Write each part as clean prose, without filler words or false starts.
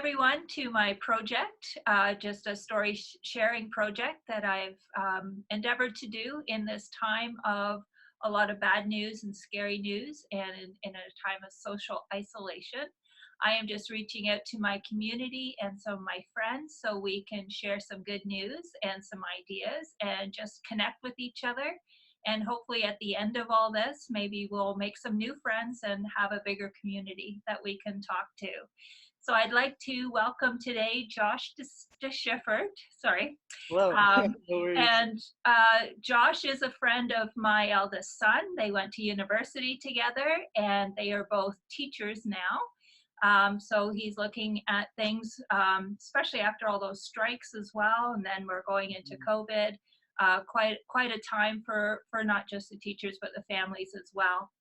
everyone to my project, just a story sharing project that I've endeavored to do in this time of a lot of bad news and scary news and in a time of social isolation. I am just reaching out to my community and some of my friends so we can share some good news and some ideas and just connect with each other. And hopefully at the end of all this, maybe we'll make some new friends and have a bigger community that we can talk to. So I'd like to welcome today Josh de Shiffert, sorry. Hello. Um, No worries. and Josh is a friend of my eldest son. They went to university together and they are both teachers now. So he's looking at things, especially after all those strikes as well. And then we're going into COVID. Quite a time for not just the teachers but the families as well.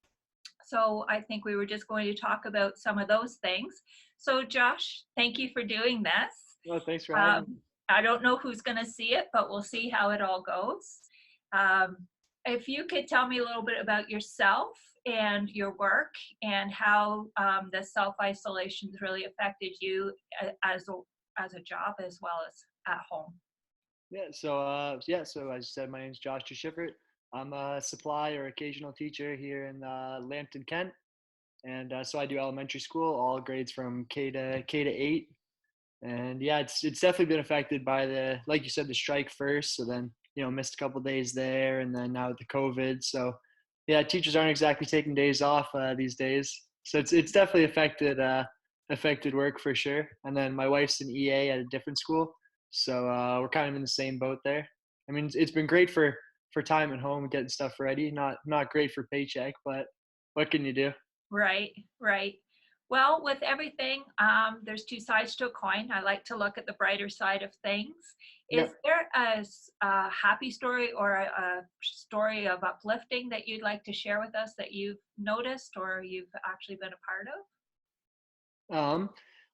So I think we were just going to talk about some of those things. So Josh, thank you for doing this. Well, thanks for having me. I don't know who's going to see it, but we'll see how it all goes. Um, if you could tell me a little bit about yourself and your work and how the self-isolation has really affected you as a job as well as at home. So as you said, my name is Josh de Shiffert. I'm a supply or occasional teacher here in Lambton, Kent, and so I do elementary school, all grades from K to 8. And yeah, it's definitely been affected by like you said, the strike first. So then missed a couple days there, and then now with the COVID. So yeah, teachers aren't exactly taking days off these days. So it's definitely affected work for sure. And then my wife's an EA at a different school, so we're kind of in the same boat there. I mean, it's been great for time at home, getting stuff ready. Not great for paycheck, but what can you do? Right, right. Well, with everything, there's two sides to a coin. I like to look at the brighter side of things. Is Yep. there a happy story or a story of uplifting that you'd like to share with us that you've noticed or you've actually been a part of? Um,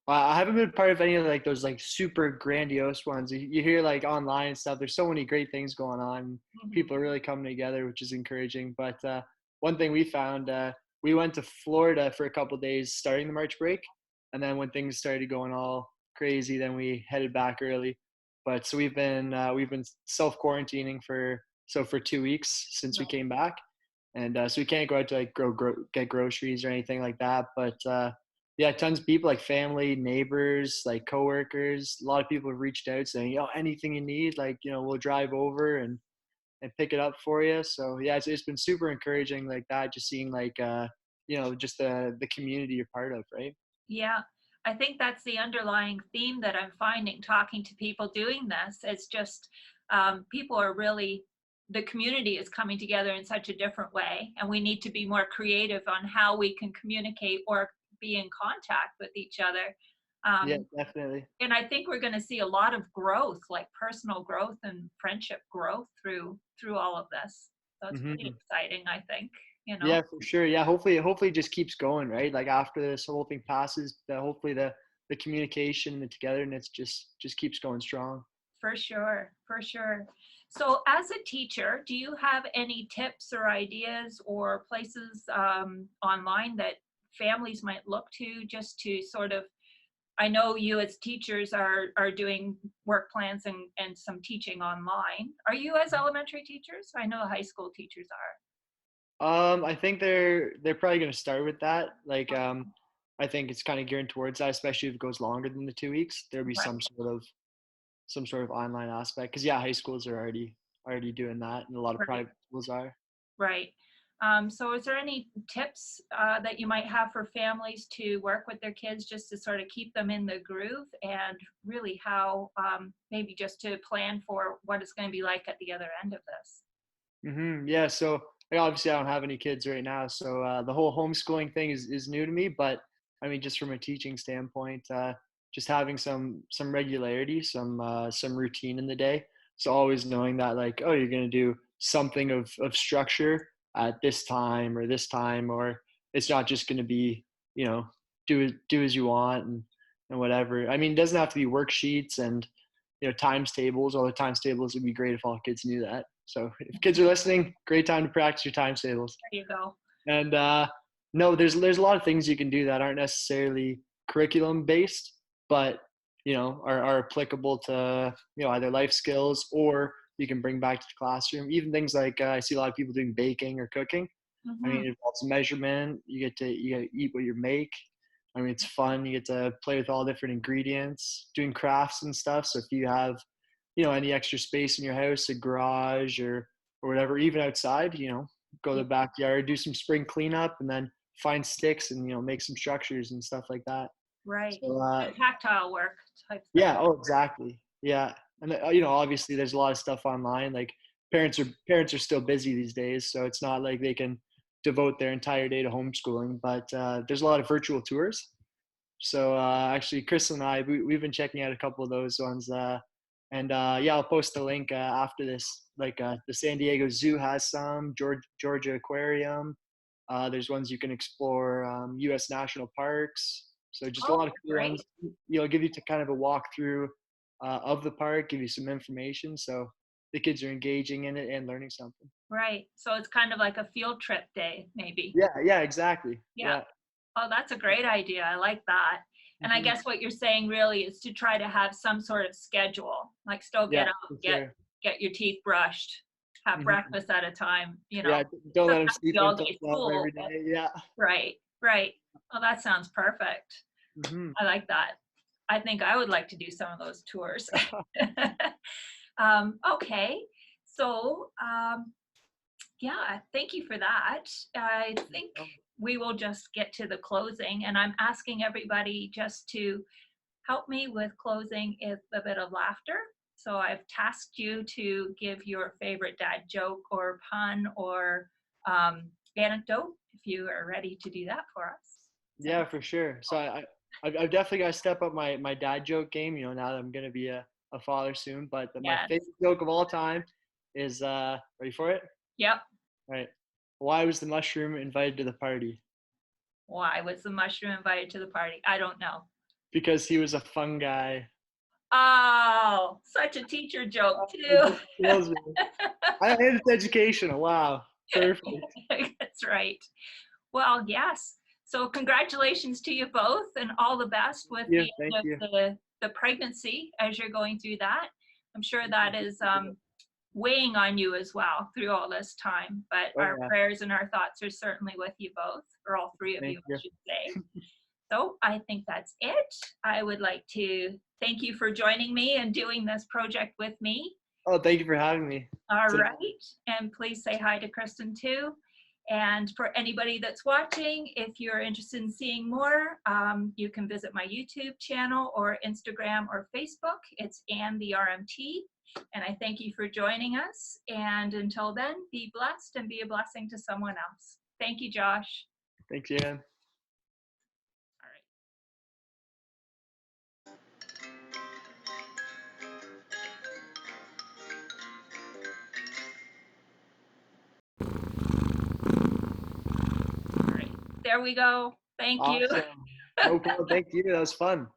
I haven't been part of any of like those like super grandiose ones. You hear like online and stuff. There's so many great things going on. Mhm. People are really coming together, which is encouraging. But one thing we found, we went to Florida for a couple of days starting the March break, and then when things started going all crazy, then we headed back early. But so we've been self quarantining for 2 weeks since we Right. came back, and so we can't go out to like get groceries or anything like that. But yeah, tons of people like family, neighbors, like coworkers. A lot of people have reached out saying, anything you need, like, we'll drive over and pick it up for you. So yeah, it's been super encouraging like that, just seeing like, just the community you're part of, right? Yeah, I think that's the underlying theme that I'm finding talking to people doing this. It's just people are really, the community is coming together in such a different way, and we need to be more creative on how we can communicate or be in contact with each other. Yeah, Um, definitely. and I think we're going to see a lot of growth, like personal growth and friendship growth through all of this. So it's pretty Hmm. exciting, I think, you know. Yeah, for sure. Yeah, hopefully it just keeps going, right? Like after this whole thing passes, hopefully the communication and the togetherness just keeps going strong. For sure, for sure. So, as a teacher, do you have any tips or ideas or places online that families might look to just to sort of? I know you as teachers are doing work plans and some teaching online. Are you as elementary teachers? I know high school teachers are. I think they're probably gonna start with that. Like, I think it's kind of geared towards that, especially if it goes longer than the 2 weeks. There'll be Right, some sort of online aspect. Because yeah, high schools are already doing that, and a lot of right. private schools are. Right. So is there any tips that you might have for families to work with their kids just to sort of keep them in the groove and really how maybe just to plan for what it's going to be like at the other end of this? Yeah. So like, obviously, I don't have any kids right now, so the whole homeschooling thing is new to me. But I mean, just from a teaching standpoint, just having some regularity, some routine in the day. So always knowing that like, oh, you're gonna do something of structure at this time, or it's not just gonna be do as you want and whatever. I mean, it doesn't have to be worksheets and times tables. All the times tables would be great if all kids knew that. So if kids are listening, great time to practice your times tables. There you go. And no, there's a lot of things you can do that aren't necessarily curriculum based, but are applicable to either life skills or you can bring back to the classroom. Even things like I see a lot of people doing baking or cooking. I mean, Hmm. it involves measurement. You get to eat what you make. I mean, it's fun. You get to play with all different ingredients, doing crafts and stuff. So if you have, any extra space in your house, a garage or whatever, even outside, go to Yeah, the backyard, do some spring cleanup, and then find sticks and make some structures and stuff like that. right. So And tactile work type thing. yeah, oh exactly, yeah, and obviously there's a lot of stuff online. Like parents are still busy these days, so it's not like they can devote their entire day to homeschooling. But there's a lot of virtual tours. So actually, Chris and I we've been checking out a couple of those ones, and yeah, I'll post the link after this. Like the San Diego Zoo has some, Georgia Aquarium. There's ones you can explore, U.S. national parks. So just a Oh, lot of cool ones. great. Give you to kind of a walkthrough of the park, give you some information, so the kids are engaging in it and learning something. Right. So it's kind of like a field trip day, maybe. Yeah, yeah, exactly. Yeah. Yeah. Oh, that's a great idea. I like that. And I Hmm. guess what you're saying really is to try to have some sort of schedule, like still Yeah, get up, for get sure. get your teeth brushed, have Hmm. breakfast at a time, Yeah, don't let them Doesn't have to sleep be all until day 12 school, every but day. Yeah. right, right. Oh, that sounds perfect. Hmm. I like that. I think I would like to do some of those tours. Okay. So, yeah, thank you for that. I think we will just get to the closing, and I'm asking everybody just to help me with closing with a bit of laughter. So I've tasked you to give your favorite dad joke or pun or anecdote if you are ready to do that for us. Yeah, for sure. So I've definitely got to step up my dad joke game. Now that I'm gonna be a father soon. But my Yes. favorite joke of all time is ready for it? Yep. All right. Why was the mushroom invited to the party? Why was the mushroom invited to the party? I don't know. Because he was a fun guy. Oh, such a teacher joke It too. just kills me. And it's educational. Wow. Perfect. That's right. Well, yes. So congratulations to you both and all the best with Yeah, the thank end you. of the pregnancy as you're going through that. I'm sure that is weighing on you as well through all this time, but Oh our yeah. prayers and our thoughts are certainly with you both, or all three of you, Thank I you. should say. So I think that's it. I would like to thank you for joining me and doing this project with me. Oh, thank you for having me. All It's right. And please say hi to Kristen too. And for anybody that's watching, if you're interested in seeing more, you can visit my YouTube channel or Instagram or Facebook. It's Anne the RMT. And I thank you for joining us. And until then, be blessed and be a blessing to someone else. Thank you, Josh. Thanks, Ian. All right. All right. There we go. Thank you. Awesome. No problem. Thank you. That was fun.